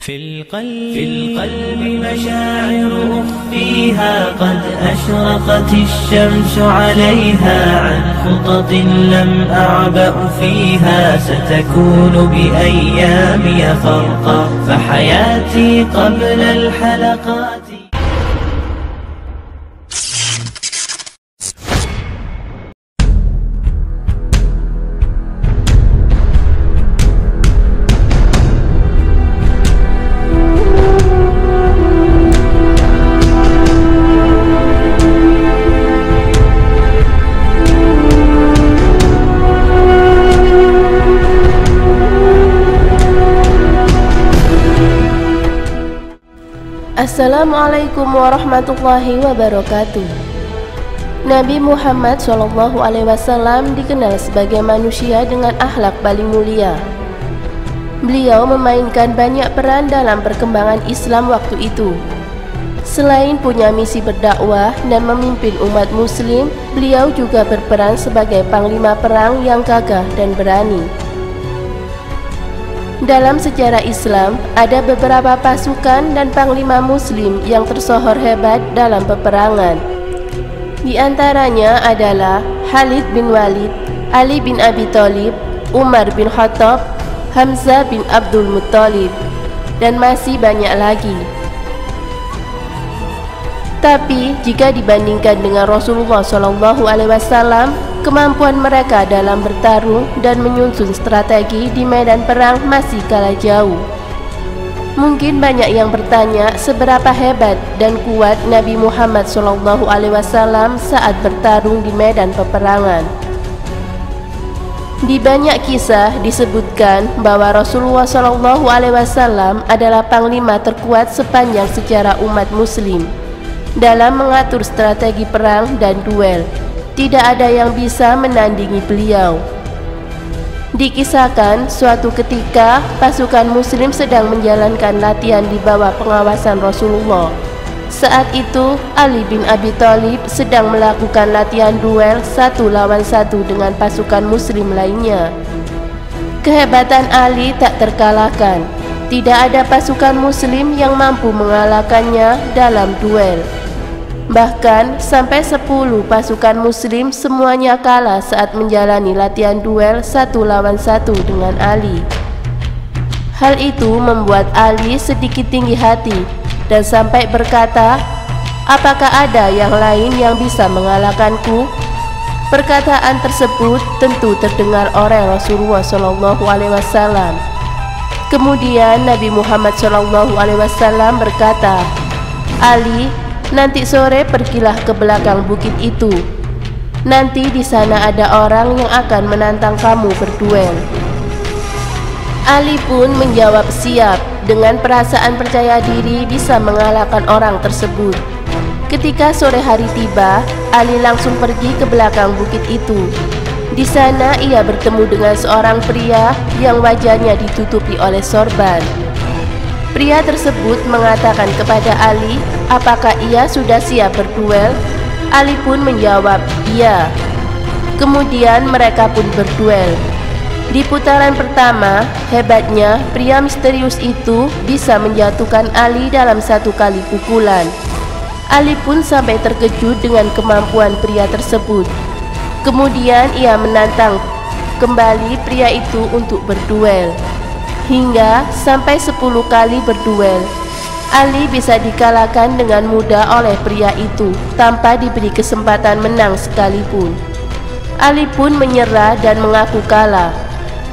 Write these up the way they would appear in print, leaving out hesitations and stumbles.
في القلب مشاعر أخفيها قد أشرقت الشمس عليها عن خطط لم أعبأ فيها ستكون بأيامي فرقا فحياتي قبل الحلقات. Assalamualaikum warahmatullahi wabarakatuh. Nabi Muhammad SAW dikenal sebagai manusia dengan akhlak paling mulia. Beliau memainkan banyak peran dalam perkembangan Islam waktu itu. Selain punya misi berdakwah dan memimpin umat muslim, beliau juga berperan sebagai panglima perang yang gagah dan berani. Dalam sejarah Islam, ada beberapa pasukan dan panglima muslim yang tersohor hebat dalam peperangan. Di antaranya adalah Khalid bin Walid, Ali bin Abi Thalib, Umar bin Khattab, Hamzah bin Abdul Muttalib, dan masih banyak lagi. Tapi jika dibandingkan dengan Rasulullah SAW, kemampuan mereka dalam bertarung dan menyusun strategi di medan perang masih kalah jauh. Mungkin banyak yang bertanya seberapa hebat dan kuat Nabi Muhammad SAW saat bertarung di medan peperangan. Di banyak kisah disebutkan bahwa Rasulullah SAW adalah panglima terkuat sepanjang sejarah umat muslim. Dalam mengatur strategi perang dan duel, tidak ada yang bisa menandingi beliau. Dikisahkan suatu ketika pasukan muslim sedang menjalankan latihan di bawah pengawasan Rasulullah. Saat itu Ali bin Abi Thalib sedang melakukan latihan duel 1 lawan 1 dengan pasukan muslim lainnya. Kehebatan Ali tak terkalahkan. Tidak ada pasukan muslim yang mampu mengalahkannya dalam duel. Bahkan sampai 10 pasukan muslim semuanya kalah saat menjalani latihan duel 1 lawan 1 dengan Ali. Hal itu membuat Ali sedikit tinggi hati dan sampai berkata, "Apakah ada yang lain yang bisa mengalahkanku?" Perkataan tersebut tentu terdengar oleh Rasulullah SAW. Kemudian Nabi Muhammad SAW berkata, "Ali, nanti sore pergilah ke belakang bukit itu. Nanti di sana ada orang yang akan menantang kamu berduel." Ali pun menjawab siap dengan perasaan percaya diri bisa mengalahkan orang tersebut. Ketika sore hari tiba, Ali langsung pergi ke belakang bukit itu. Di sana ia bertemu dengan seorang pria yang wajahnya ditutupi oleh sorban. Pria tersebut mengatakan kepada Ali, apakah ia sudah siap berduel? Ali pun menjawab, iya. Kemudian mereka pun berduel. Di putaran pertama, hebatnya pria misterius itu bisa menjatuhkan Ali dalam 1 kali pukulan. Ali pun sampai terkejut dengan kemampuan pria tersebut. Kemudian ia menantang kembali pria itu untuk berduel. Hingga sampai 10 kali berduel, Ali bisa dikalahkan dengan mudah oleh pria itu tanpa diberi kesempatan menang sekalipun. Ali pun menyerah dan mengaku kalah.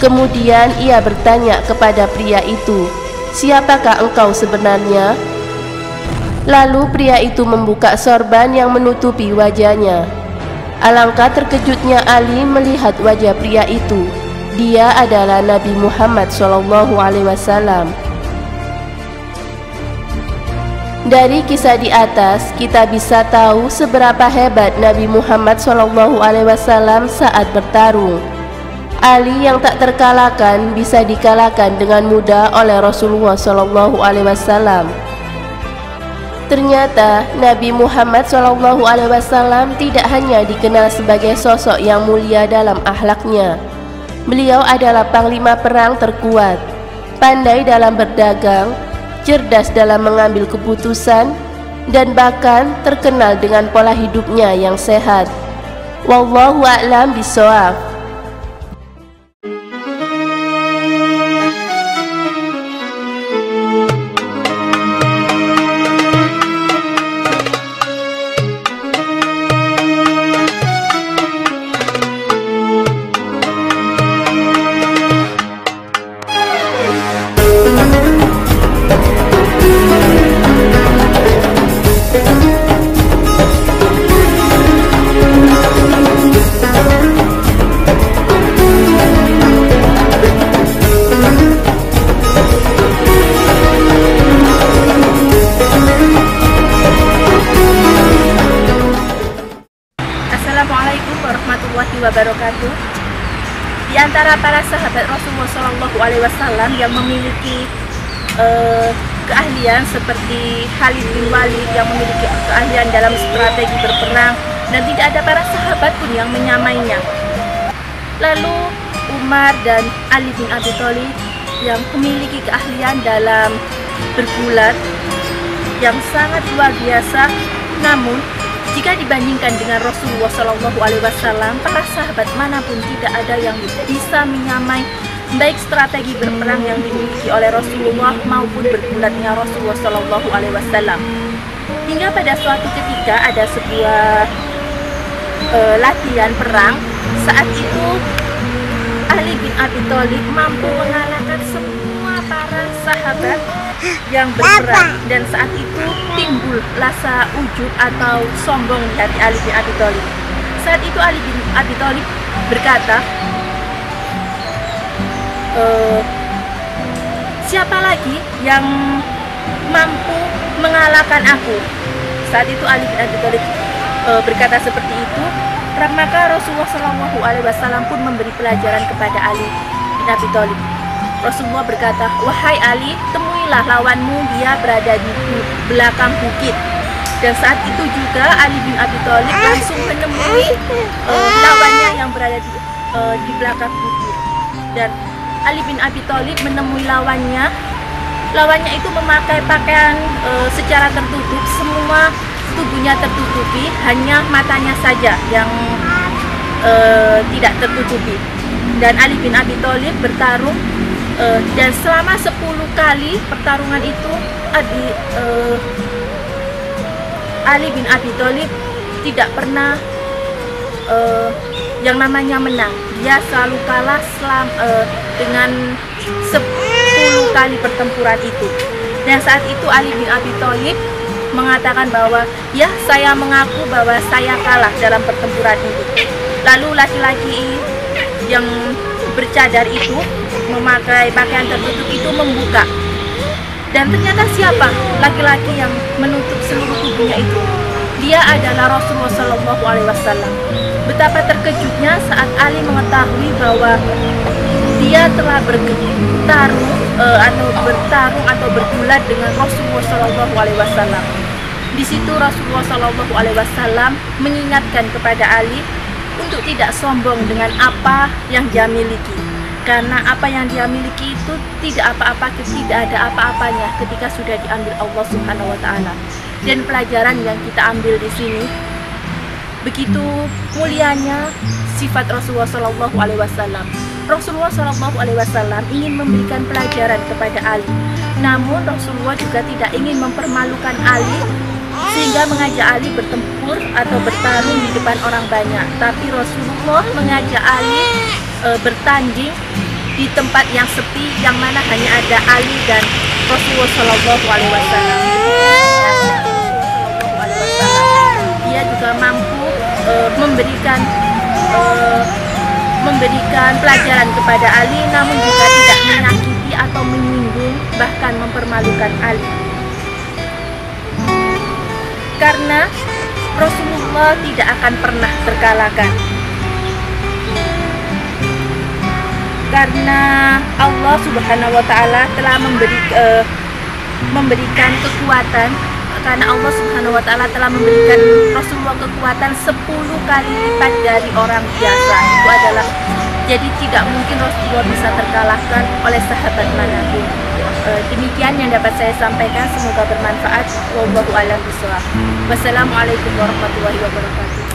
Kemudian ia bertanya kepada pria itu, "Siapakah engkau sebenarnya?" Lalu pria itu membuka sorban yang menutupi wajahnya. Alangkah terkejutnya Ali melihat wajah pria itu. Dia adalah Nabi Muhammad SAW. Dari kisah di atas, kita bisa tahu seberapa hebat Nabi Muhammad SAW saat bertarung. Ali yang tak terkalahkan bisa dikalahkan dengan mudah oleh Rasulullah SAW. Ternyata Nabi Muhammad SAW tidak hanya dikenal sebagai sosok yang mulia dalam akhlaknya. Beliau adalah panglima perang terkuat, pandai dalam berdagang, cerdas dalam mengambil keputusan, dan bahkan terkenal dengan pola hidupnya yang sehat. Wallahu a'lam bishawab. Assalamualaikum warahmatullahi wabarakatuh. Di antara para sahabat Rasulullah SAW yang memiliki keahlian seperti Khalid bin Walid yang memiliki keahlian dalam strategi berperang, dan tidak ada para sahabat pun yang menyamainya. Lalu Umar dan Ali bin Abi Thalib yang memiliki keahlian dalam bergulat yang sangat luar biasa. Namun jika dibandingkan dengan Rasulullah SAW, para sahabat manapun tidak ada yang bisa menyamai baik strategi berperang yang dimiliki oleh Rasulullah maupun bergulatnya Rasulullah SAW. Hingga pada suatu ketika ada sebuah latihan perang. Saat itu Ali bin Abi Thalib mampu mengalahkan semua para sahabat yang berperang, dan saat itu timbul rasa ujub atau sombong di hati Ali bin Abi Thalib. Saat itu Ali bin Abi Thalib berkata, siapa lagi yang mampu mengalahkan aku? Saat itu Ali bin Abi Thalib berkata seperti itu. Maka Rasulullah SAW pun memberi pelajaran kepada Ali bin Abi Thalib. Rasulullah berkata, wahai Ali, temuilah lawanmu, dia berada di belakang bukit. Dan saat itu juga Ali bin Abi Thalib langsung menemui lawannya yang berada di belakang bukit. Dan Ali bin Abi Thalib menemui lawannya. Lawannya itu memakai pakaian secara tertutup, semua tubuhnya tertutupi, hanya matanya saja yang tidak tertutupi. Dan Ali bin Abi Thalib bertarung, dan selama 10 kali pertarungan itu Ali bin Abi Thalib tidak pernah yang namanya menang. Dia selalu kalah dengan 10 kali pertempuran itu. Dan saat itu Ali bin Abi Thalib mengatakan bahwa ya, saya mengaku bahwa saya kalah dalam pertempuran itu. Lalu laki-laki yang bercadar itu, memakai pakaian tertutup itu, membuka, dan ternyata siapa laki-laki yang menutup seluruh tubuhnya itu? Dia adalah Rasulullah SAW. Betapa terkejutnya saat Ali mengetahui bahwa dia telah bertarung atau bergulat dengan Rasulullah SAW. Di situ Rasulullah SAW mengingatkan kepada Ali untuk tidak sombong dengan apa yang dia miliki, karena apa yang dia miliki itu tidak ada apa-apanya ketika sudah diambil Allah Subhanahu wa Ta'ala. Dan pelajaran yang kita ambil di sini, begitu mulianya sifat Rasulullah SAW. Rasulullah SAW ingin memberikan pelajaran kepada Ali, namun Rasulullah juga tidak ingin mempermalukan Ali sehingga mengajak Ali bertempur atau bertarung di depan orang banyak. Tapi Rasulullah mengajak Ali bertanding di tempat yang sepi, yang mana hanya ada Ali dan Rasulullah SAW. Dia juga mampu memberikan pelajaran kepada Ali, namun juga tidak menyakiti atau menyinggung, bahkan mempermalukan Ali. Karena Rasulullah tidak akan pernah terkalahkan, karena Allah Subhanahu wa Ta'ala telah memberikan kekuatan, karena Allah Subhanahu wa Ta'ala telah memberikan Rasulullah kekuatan 10 kali lipat dari orang biasa. Itu adalah, jadi tidak mungkin Rasulullah bisa terkalahkan oleh sahabat manapun. Demikian yang dapat saya sampaikan, semoga bermanfaat. Wallahu a'lam bishawab. Wassalamualaikum warahmatullahi wabarakatuh.